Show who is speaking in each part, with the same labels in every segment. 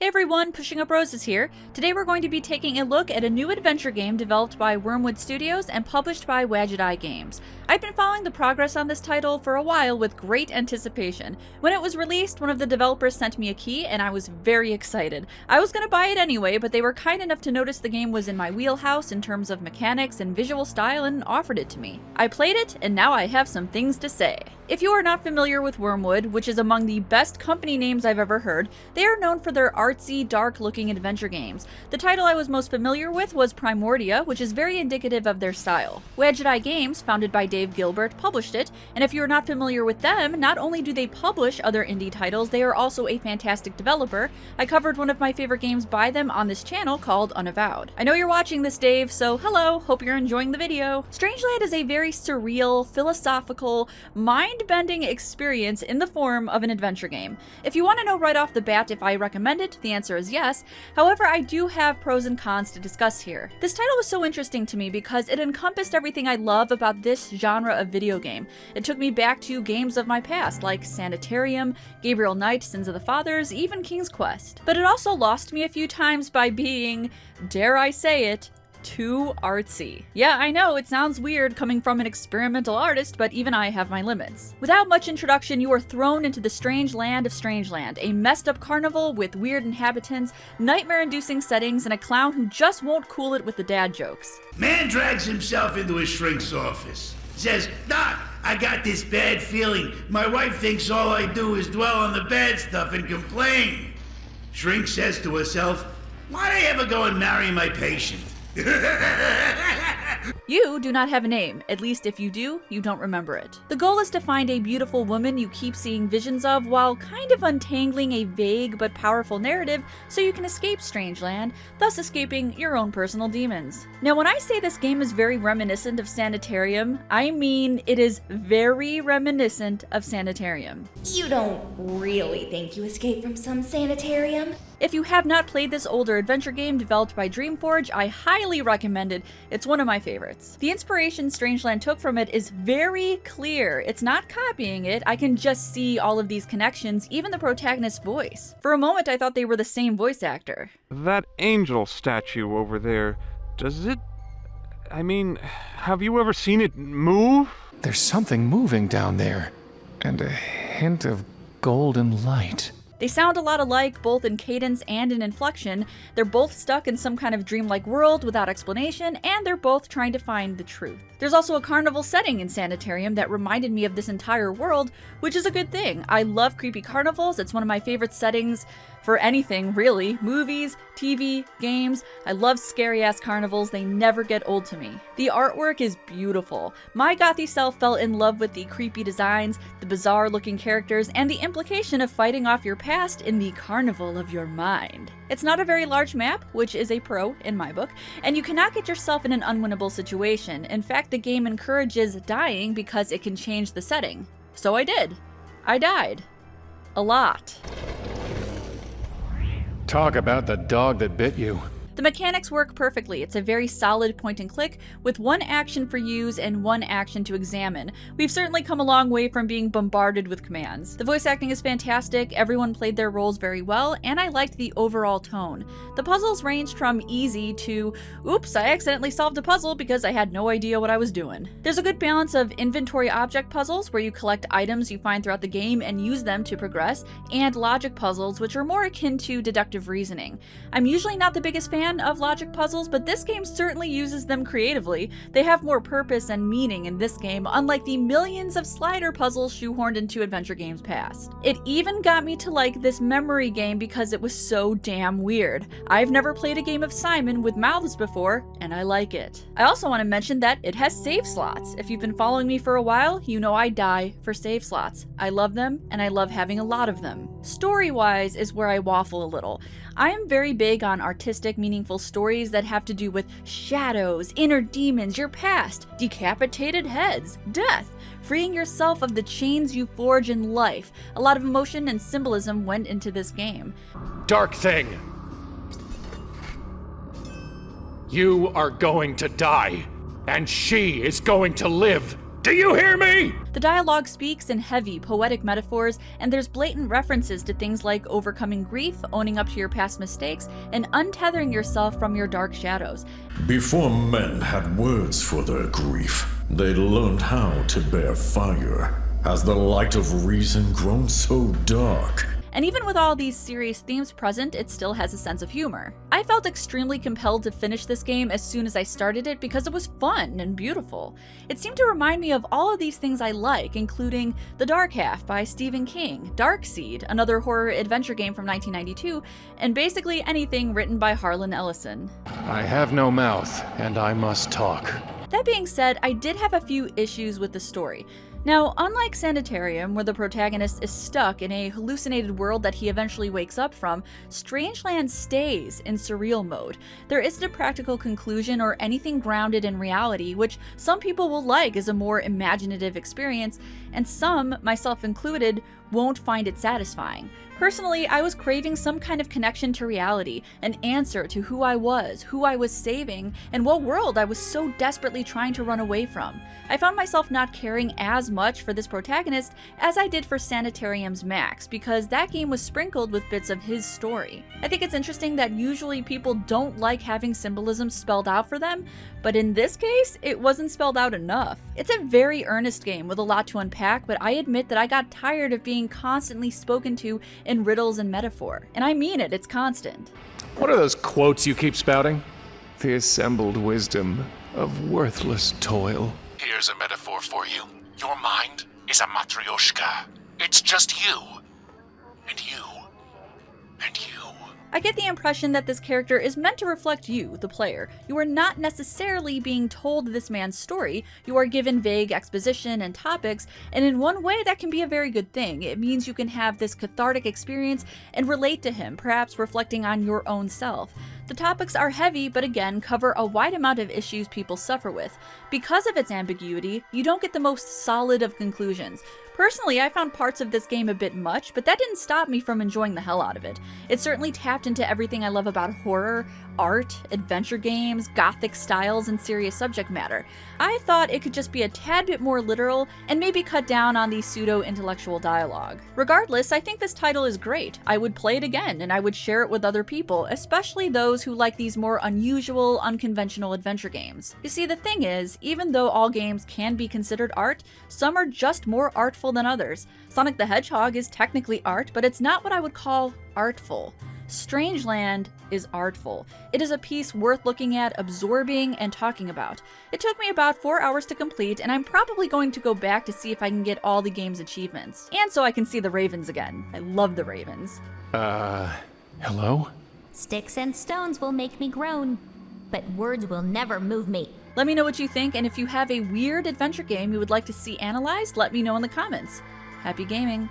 Speaker 1: Hey everyone, PushingUpRoses here. Today we're going to be taking a look at a new adventure game developed by Wormwood Studios and published by Wadget Games. I've been following the progress on this title for a while with great anticipation. When it was released, one of the developers sent me a key and I was very excited. I was going to buy it anyway, but they were kind enough to notice the game was in my wheelhouse in terms of mechanics and visual style and offered it to me. I played it and now I have some things to say. If you are not familiar with Wormwood, which is among the best company names I've ever heard, they are known for their artsy, dark-looking adventure games. The title I was most familiar with was Primordia, which is very indicative of their style. Wadget Games, founded by Dave Gilbert, published it, and if you are not familiar with them, not only do they publish other indie titles, they are also a fantastic developer. I covered one of my favorite games by them on this channel called Unavowed. I know you're watching this, Dave, so hello, hope you're enjoying the video. Strangeland is a very surreal, philosophical, mind-bending experience in the form of an adventure game. If you want to know right off the bat if I recommend it, the answer is yes. However, I do have pros and cons to discuss here. This title was so interesting to me because it encompassed everything I love about this genre of video game. It took me back to games of my past like Sanitarium, Gabriel Knight, Sins of the Fathers, even King's Quest. But it also lost me a few times by being, dare I say it, too artsy. Yeah, I know, it sounds weird coming from an experimental artist, but even I have my limits. Without much introduction, you are thrown into the strange land of Strangeland, a messed up carnival with weird inhabitants, nightmare-inducing settings, and a clown who just won't cool it with the dad jokes.
Speaker 2: Man drags himself into his shrink's office. Says, "Doc, I got this bad feeling. My wife thinks all I do is dwell on the bad stuff and complain." Shrink says to herself, "Why'd I ever go and marry my patient?"
Speaker 1: You do not have a name. At least if you do, you don't remember it. The goal is to find a beautiful woman you keep seeing visions of while kind of untangling a vague but powerful narrative so you can escape Strangeland, thus escaping your own personal demons. Now, when I say this game is very reminiscent of Sanitarium, I mean it is very reminiscent of Sanitarium.
Speaker 3: You don't really think you escaped from some sanitarium?
Speaker 1: If you have not played this older adventure game developed by Dreamforge, I highly recommend it. It's one of my favorites. The inspiration Strangeland took from it is very clear. It's not copying it. I can just see all of these connections, even the protagonist's voice. For a moment, I thought they were the same voice actor.
Speaker 4: That angel statue over there, does it... have you ever seen it move?
Speaker 5: There's something moving down there, and a hint of golden light.
Speaker 1: They sound a lot alike, both in cadence and in inflection. They're both stuck in some kind of dreamlike world without explanation, and they're both trying to find the truth. There's also a carnival setting in Sanitarium that reminded me of this entire world, which is a good thing. I love creepy carnivals. It's one of my favorite settings for anything, really. Movies, TV, games. I love scary-ass carnivals. They never get old to me. The artwork is beautiful. My gothy self fell in love with the creepy designs, the bizarre-looking characters, and the implication of fighting off your past in the carnival of your mind. It's not a very large map, which is a pro in my book, and you cannot get yourself in an unwinnable situation. In fact, the game encourages dying because it can change the setting. So I did. I died. A lot.
Speaker 5: Talk about the dog that bit you.
Speaker 1: The mechanics work perfectly. It's a very solid point and click with one action for use and one action to examine. We've certainly come a long way from being bombarded with commands. The voice acting is fantastic, everyone played their roles very well, and I liked the overall tone. The puzzles ranged from easy to, oops, I accidentally solved a puzzle because I had no idea what I was doing. There's a good balance of inventory object puzzles where you collect items you find throughout the game and use them to progress, and logic puzzles which are more akin to deductive reasoning. I'm usually not the biggest fan of logic puzzles, but this game certainly uses them creatively. They have more purpose and meaning in this game, unlike the millions of slider puzzles shoehorned into adventure games past. It even got me to like this memory game because it was so damn weird. I've never played a game of Simon with mouths before, and I like it. I also want to mention that it has save slots. If you've been following me for a while, you know I die for save slots. I love them, and I love having a lot of them. Story-wise is where I waffle a little. I am very big on artistic, meaningful stories that have to do with shadows, inner demons, your past, decapitated heads, death, freeing yourself of the chains you forge in life. A lot of emotion and symbolism went into this game.
Speaker 6: Dark thing! You are going to die, and she is going to live. Do you hear me?
Speaker 1: The dialogue speaks in heavy, poetic metaphors, and there's blatant references to things like overcoming grief, owning up to your past mistakes, and untethering yourself from your dark shadows.
Speaker 7: Before men had words for their grief, they learned how to bear fire. Has the light of reason grown so dark?
Speaker 1: And even with all these serious themes present, it still has a sense of humor. I felt extremely compelled to finish this game as soon as I started it because it was fun and beautiful. It seemed to remind me of all of these things I like, including The Dark Half by Stephen King, Darkseid, another horror adventure game from 1992, and basically anything written by Harlan Ellison.
Speaker 5: I have no mouth, and I must talk.
Speaker 1: That being said, I did have a few issues with the story. Now, unlike Sanitarium, where the protagonist is stuck in a hallucinated world that he eventually wakes up from, Strangeland stays in surreal mode. There isn't a practical conclusion or anything grounded in reality, which some people will like as a more imaginative experience, and some, myself included, won't find it satisfying. Personally, I was craving some kind of connection to reality, an answer to who I was saving, and what world I was so desperately trying to run away from. I found myself not caring as much for this protagonist as I did for Sanitarium's Max, because that game was sprinkled with bits of his story. I think it's interesting that usually people don't like having symbolism spelled out for them, but in this case, it wasn't spelled out enough. It's a very earnest game with a lot to unpack, but I admit that I got tired of being constantly spoken to in riddles and metaphor. And I mean it, it's constant.
Speaker 5: What are those quotes you keep spouting? The assembled wisdom of worthless toil.
Speaker 6: Here's a metaphor for you. Your mind is a matryoshka. It's just you. And you. And you.
Speaker 1: I get the impression that this character is meant to reflect you, the player. You are not necessarily being told this man's story, you are given vague exposition and topics, and in one way that can be a very good thing. It means you can have this cathartic experience and relate to him, perhaps reflecting on your own self. The topics are heavy, but again, cover a wide amount of issues people suffer with. Because of its ambiguity, you don't get the most solid of conclusions. Personally, I found parts of this game a bit much, but that didn't stop me from enjoying the hell out of it. It certainly tapped into everything I love about horror, art, adventure games, gothic styles, and serious subject matter. I thought it could just be a tad bit more literal and maybe cut down on the pseudo-intellectual dialogue. Regardless, I think this title is great. I would play it again, and I would share it with other people, especially those who like these more unusual, unconventional adventure games. You see, the thing is, even though all games can be considered art, some are just more artful than others. Sonic the Hedgehog is technically art, but it's not what I would call artful. Strangeland is artful. It is a piece worth looking at, absorbing, and talking about. It took me about 4 hours to complete, and I'm probably going to go back to see if I can get all the game's achievements. And so I can see the ravens again. I love the ravens.
Speaker 5: Hello?
Speaker 8: Sticks and stones will make me groan, but words will never move me.
Speaker 1: Let me know what you think, and if you have a weird adventure game you would like to see analyzed, let me know in the comments. Happy gaming!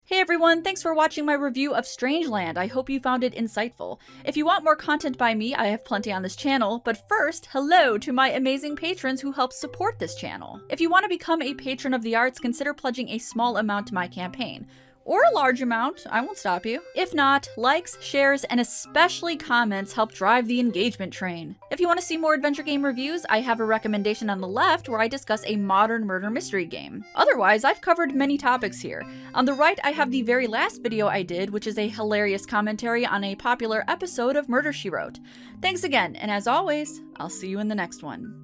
Speaker 1: Hey everyone, thanks for watching my review of Strangeland. I hope you found it insightful. If you want more content by me, I have plenty on this channel, but first, hello to my amazing patrons who help support this channel. If you want to become a patron of the arts, consider pledging a small amount to my campaign. Or a large amount, I won't stop you. If not, likes, shares, and especially comments help drive the engagement train. If you want to see more adventure game reviews, I have a recommendation on the left where I discuss a modern murder mystery game. Otherwise, I've covered many topics here. On the right, I have the very last video I did, which is a hilarious commentary on a popular episode of Murder, She Wrote. Thanks again, and as always, I'll see you in the next one.